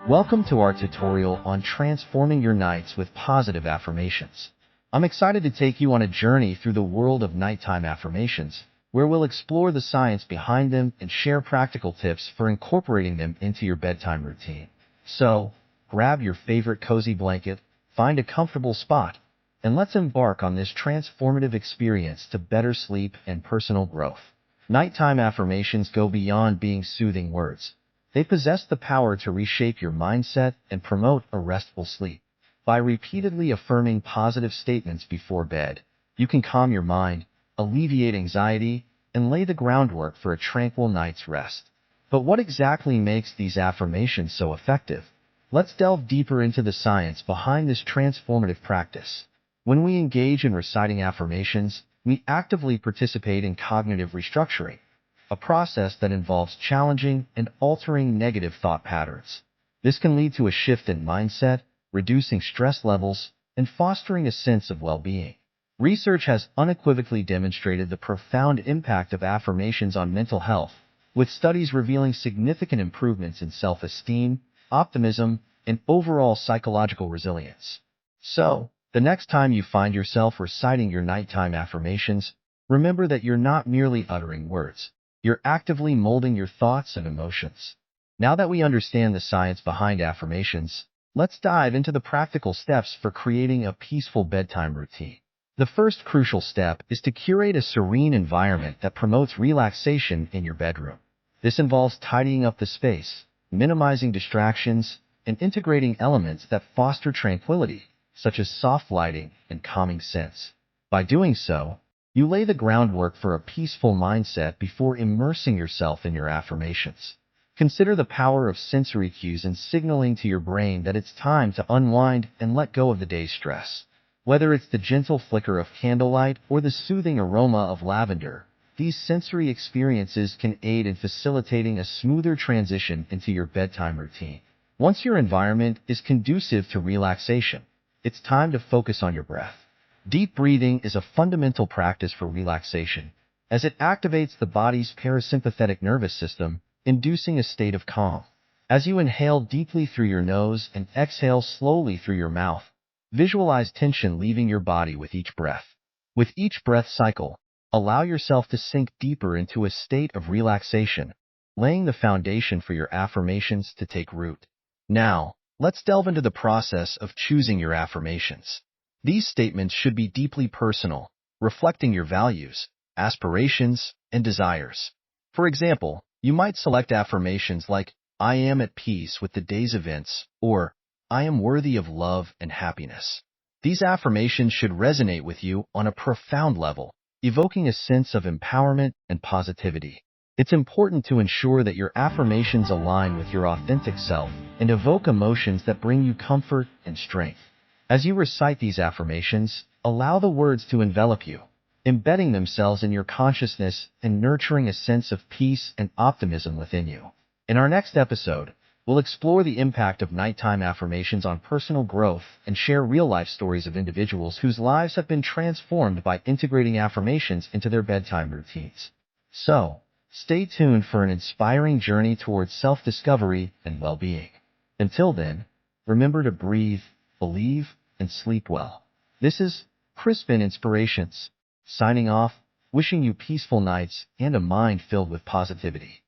Welcome to our tutorial on transforming your nights with positive affirmations. I'm excited to take you on a journey through the world of nighttime affirmations, where we'll explore the science behind them and share practical tips for incorporating them into your bedtime routine. So, grab your favorite cozy blanket, find a comfortable spot, and let's embark on this transformative experience to better sleep and personal growth. Nighttime affirmations go beyond being soothing words. They possess the power to reshape your mindset and promote a restful sleep. By repeatedly affirming positive statements before bed, you can calm your mind, alleviate anxiety, and lay the groundwork for a tranquil night's rest. But what exactly makes these affirmations so effective? Let's delve deeper into the science behind this transformative practice. When we engage in reciting affirmations, we actively participate in cognitive restructuring, a process that involves challenging and altering negative thought patterns. This can lead to a shift in mindset, reducing stress levels, and fostering a sense of well-being. Research has unequivocally demonstrated the profound impact of affirmations on mental health, with studies revealing significant improvements in self-esteem, optimism, and overall psychological resilience. So, the next time you find yourself reciting your nighttime affirmations, remember that you're not merely uttering words. You're actively molding your thoughts and emotions. Now that we understand the science behind affirmations, let's dive into the practical steps for creating a peaceful bedtime routine. The first crucial step is to curate a serene environment that promotes relaxation in your bedroom. This involves tidying up the space, minimizing distractions, and integrating elements that foster tranquility, such as soft lighting and calming scents. By doing so, you lay the groundwork for a peaceful mindset before immersing yourself in your affirmations. Consider the power of sensory cues in signaling to your brain that it's time to unwind and let go of the day's stress. Whether it's the gentle flicker of candlelight or the soothing aroma of lavender, these sensory experiences can aid in facilitating a smoother transition into your bedtime routine. Once your environment is conducive to relaxation, it's time to focus on your breath. Deep breathing is a fundamental practice for relaxation, as it activates the body's parasympathetic nervous system, inducing a state of calm. As you inhale deeply through your nose and exhale slowly through your mouth, visualize tension leaving your body with each breath. With each breath cycle, allow yourself to sink deeper into a state of relaxation, laying the foundation for your affirmations to take root. Now, let's delve into the process of choosing your affirmations. These statements should be deeply personal, reflecting your values, aspirations, and desires. For example, you might select affirmations like, "I am at peace with the day's events," or "I am worthy of love and happiness." These affirmations should resonate with you on a profound level, evoking a sense of empowerment and positivity. It's important to ensure that your affirmations align with your authentic self and evoke emotions that bring you comfort and strength. As you recite these affirmations, allow the words to envelop you, embedding themselves in your consciousness and nurturing a sense of peace and optimism within you. In our next episode, we'll explore the impact of nighttime affirmations on personal growth and share real-life stories of individuals whose lives have been transformed by integrating affirmations into their bedtime routines. So, stay tuned for an inspiring journey towards self-discovery and well-being. Until then, remember to breathe, believe, and sleep well. This is Crispin Inspirations, signing off, wishing you peaceful nights and a mind filled with positivity.